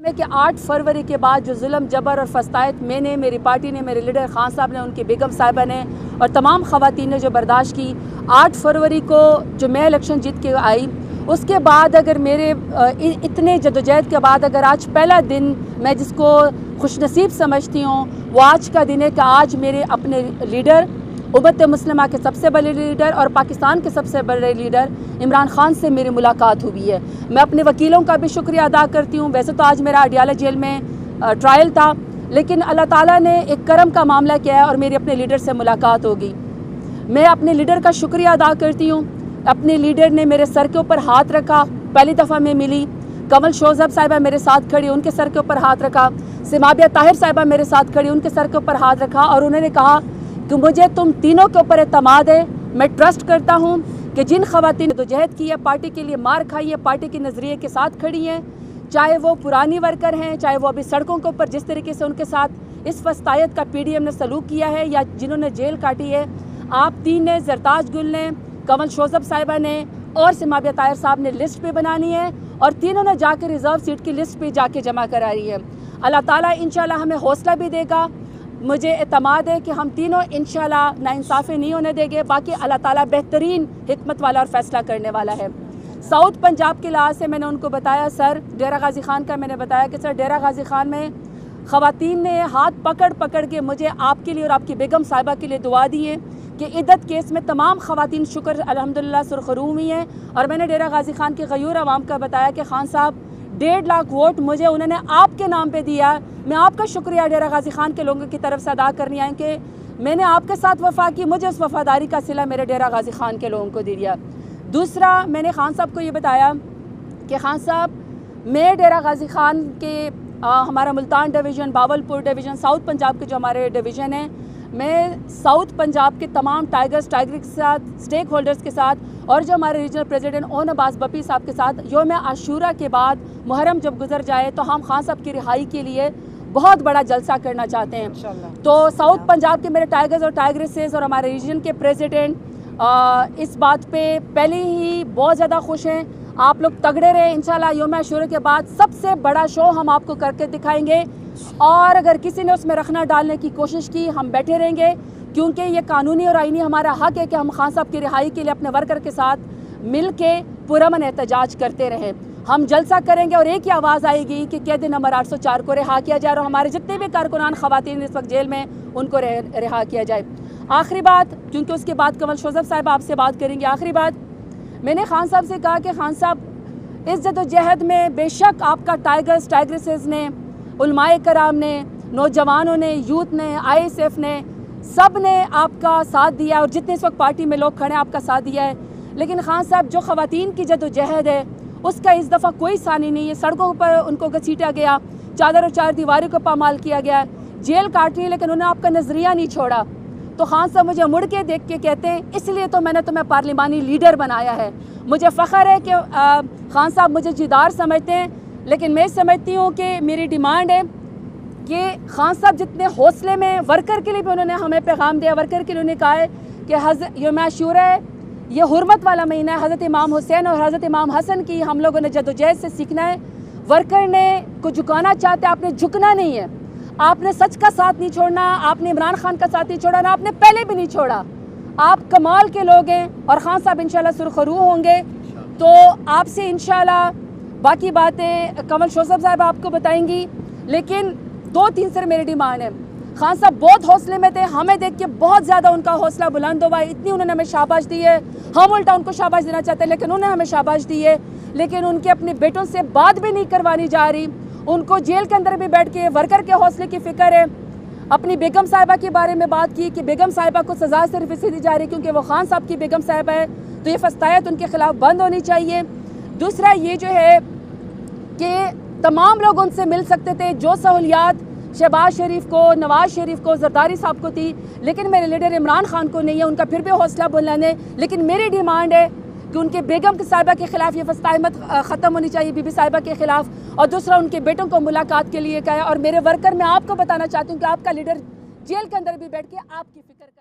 میں کہ 8 فروری کے بعد جو ظلم جبر اور فسطائیت میں نے، میری پارٹی نے، میرے لیڈر خان صاحب نے، ان کی بیگم صاحبہ نے اور تمام خواتین نے جو برداشت کی، 8 فروری کو جو میں الیکشن جیت کے آئی، اس کے بعد اگر میرے اتنے جدوجہد کے بعد اگر آج پہلا دن میں جس کو خوش نصیب سمجھتی ہوں وہ آج کا دن ہے کہ آج میرے اپنے لیڈر، امت مسلمہ کے سب سے بڑے لیڈر اور پاکستان کے سب سے بڑے لیڈر عمران خان سے میری ملاقات ہوئی ہے۔ میں اپنے وکیلوں کا بھی شکریہ ادا کرتی ہوں۔ ویسے تو آج میرا اڈیالہ جیل میں ٹرائل تھا، لیکن اللہ تعالیٰ نے ایک کرم کا معاملہ کیا ہے اور میری اپنے لیڈر سے ملاقات ہوگی۔ میں اپنے لیڈر کا شکریہ ادا کرتی ہوں۔ اپنے لیڈر نے میرے سر کے اوپر ہاتھ رکھا، پہلی دفعہ میں ملی۔ کمل شوذب صاحبہ میرے ساتھ کھڑی، ان کے سر کے اوپر ہاتھ رکھا۔ سمابیہ طاہر صاحبہ میرے ساتھ کھڑی، ان کے سر کے اوپر ہاتھ رکھا اور انہوں نے کہا کہ مجھے تم تینوں کے اوپر اعتماد ہے۔ میں ٹرسٹ کرتا ہوں کہ جن خواتین نے جدوجہد کی ہے، پارٹی کے لیے مار کھائی ہے، پارٹی کے نظریے کے ساتھ کھڑی ہیں، چاہے وہ پرانی ورکر ہیں، چاہے وہ ابھی سڑکوں کے اوپر جس طریقے سے ان کے ساتھ اس فسطائیت کا پی ڈی ایم نے سلوک کیا ہے یا جنہوں نے جیل کاٹی ہے، آپ تین نے، زرتاج گل نے، کمل شوذب صاحبہ نے اور سمابیہ طاہر صاحب نے لسٹ پہ بنانی ہے اور تینوں نے جا کے ریزرو سیٹ کی لسٹ پہ جا کے جمع کرا رہی ہے۔ اللہ تعالیٰ انشاءاللہ ہمیں حوصلہ بھی دے گا۔ مجھے اعتماد ہے کہ ہم تینوں انشاءاللہ ناانصافی نہیں ہونے دیں گے۔ باقی اللہ تعالیٰ بہترین حکمت والا اور فیصلہ کرنے والا ہے۔ ساؤتھ پنجاب کے لحاظ سے میں نے ان کو بتایا، سر ڈیرہ غازی خان کا میں نے بتایا کہ سر ڈیرہ غازی خان میں خواتین نے ہاتھ پکڑ پکڑ کے مجھے آپ کے لیے اور آپ کی بیگم صاحبہ کے لیے دعا دی ہے کہ عدت کیس میں تمام خواتین شکر الحمدللہ سرخرو ہوئی ہیں۔ اور میں نے ڈیرہ غازی خان کے غیور عوام کا بتایا کہ خان صاحب 1.5 لاکھ ووٹ مجھے انہوں نے آپ کے نام پہ دیا۔ میں آپ کا شکریہ ڈیرہ غازی خان کے لوگوں کی طرف سے ادا کرنی آئیں کہ میں نے آپ کے ساتھ وفا کی، مجھے اس وفاداری کا صلہ میرے ڈیرہ غازی خان کے لوگوں کو دیا۔ دوسرا، میں نے خان صاحب کو یہ بتایا کہ خان صاحب میں ڈیرہ غازی خان کے ہمارا Multan division, Bahawalpur division, south Punjab کے جو ہمارے ڈویژن ہیں، میں ساؤتھ پنجاب کے تمام ٹائگر کے ساتھ، سٹیک ہولڈرز کے ساتھ اور جو ہمارے ریجنل پریزیڈنٹ اون عباس بپی صاحب کے ساتھ یوم عاشورہ کے بعد محرم جب گزر جائے تو ہم خان صاحب کی رہائی کے لیے بہت بڑا جلسہ کرنا چاہتے ہیں۔ تو ساؤتھ پنجاب کے میرے ٹائگرز اور ٹائگریسز اور ہمارے ریجن کے پریزیڈنٹ اس بات پہ پہلے ہی بہت زیادہ خوش ہیں۔ آپ لوگ تگڑے رہے، انشاءاللہ یوم عاشورہ کے بعد سب سے بڑا شو ہم آپ کو کر کے دکھائیں گے اور اگر کسی نے اس میں رخنہ ڈالنے کی کوشش کی ہم بیٹھے رہیں گے، کیونکہ یہ قانونی اور آئینی ہمارا حق ہے کہ ہم خان صاحب کی رہائی کے لیے اپنے ورکر کے ساتھ مل کے پرامن احتجاج کرتے رہیں۔ ہم جلسہ کریں گے اور ایک ہی آواز آئے گی کہ قید نمبر 804 کو رہا کیا جائے اور ہمارے جتنے بھی کارکنان خواتین اس وقت جیل میں ان کو رہا کیا جائے۔ آخری بات، کیونکہ اس کے بعد کمل شوذب صاحب آپ سے بات کریں گے، آخری بات میں نے خان صاحب سے کہا کہ خان صاحب اس جدوجہد میں بے شک آپ کا ٹائگرز، ٹائگریسز نے، علماء کرام نے، نوجوانوں نے، یوتھ نے، آئی ایس ایف نے، سب نے آپ کا ساتھ دیا اور جتنے اس وقت پارٹی میں لوگ کھڑے ہیں آپ کا ساتھ دیا ہے، لیکن خان صاحب جو خواتین کی جدوجہد ہے اس کا اس دفعہ کوئی ثانی نہیں ہے۔ سڑکوں پر ان کو گھسیٹا گیا، چادر اور چار دیواری کو پامال کیا گیا، جیل کاٹی، لیکن انہوں نے آپ کا نظریہ نہیں چھوڑا۔ تو خان صاحب مجھے مڑ کے دیکھ کے کہتے ہیں اس لیے تو میں نے تمہیں پارلیمانی لیڈر بنایا ہے۔ مجھے فخر ہے کہ خان صاحب مجھے جیدار سمجھتے ہیں، لیکن میں سمجھتی ہوں کہ میری ڈیمانڈ ہے کہ خان صاحب جتنے حوصلے میں ورکر کے لیے بھی انہوں نے ہمیں پیغام دیا، ورکر کے لیے انہوں نے کہا ہے کہ یوم عاشورہ ہے، یہ حرمت والا مہینہ ہے، حضرت امام حسین اور حضرت امام حسن کی ہم لوگوں نے جدوجہد سے سیکھنا ہے۔ ورکر نے کو جھکانا چاہتے، آپ نے جھکنا نہیں ہے، آپ نے سچ کا ساتھ نہیں چھوڑنا، آپ نے عمران خان کا ساتھ نہیں چھوڑا، آپ نے پہلے بھی نہیں چھوڑا۔ آپ کمال کے لوگ ہیں اور خان صاحب انشاءاللہ سرخرو ہوں گے، تو آپ سے انشاءاللہ باقی باتیں کمل شوذب صاحب آپ کو بتائیں گی، لیکن 2-3 سر میری ڈیمانڈ ہے۔ خان صاحب بہت حوصلے میں تھے، ہمیں دیکھ کے بہت زیادہ ان کا حوصلہ بلند ہوا، اتنی انہوں نے ہمیں شاباش دی ہے، ہم الٹا ان کو شاباش دینا چاہتے ہیں لیکن انہوں نے ہمیں شاباش دی ہے، لیکن ان کے اپنے بیٹوں سے بات بھی نہیں کروانی جا رہی، ان کو جیل کے اندر بھی بیٹھ کے ورکر کے حوصلے کی فکر ہے۔ اپنی بیگم صاحبہ کے بارے میں بات کی کہ بیگم صاحبہ کو سزا صرف اس لیے دی جا رہی کیونکہ وہ خان صاحب کی بیگم صاحبہ ہے، تو یہ فسطائیت ان کے خلاف بند ہونی چاہیے۔ دوسرا یہ جو ہے کہ تمام لوگ ان سے مل سکتے تھے، جو سہولیات شہباز شریف کو، نواز شریف کو، زرداری صاحب کو تھی، لیکن میرے لیڈر عمران خان کو نہیں ہے، ان کا پھر بھی حوصلہ بلند ہے، لیکن میری ڈیمانڈ ہے کہ ان کے بیگم کے صاحبہ کے خلاف یہ فسطائیت ختم ہونی چاہیے، بی بی صاحبہ کے خلاف، اور دوسرا ان کے بیٹوں کو ملاقات کے لیے کہا ہے۔ اور میرے ورکر میں آپ کو بتانا چاہتی ہوں کہ آپ کا لیڈر جیل کے اندر بھی بیٹھ کے آپ کی فکر کریں۔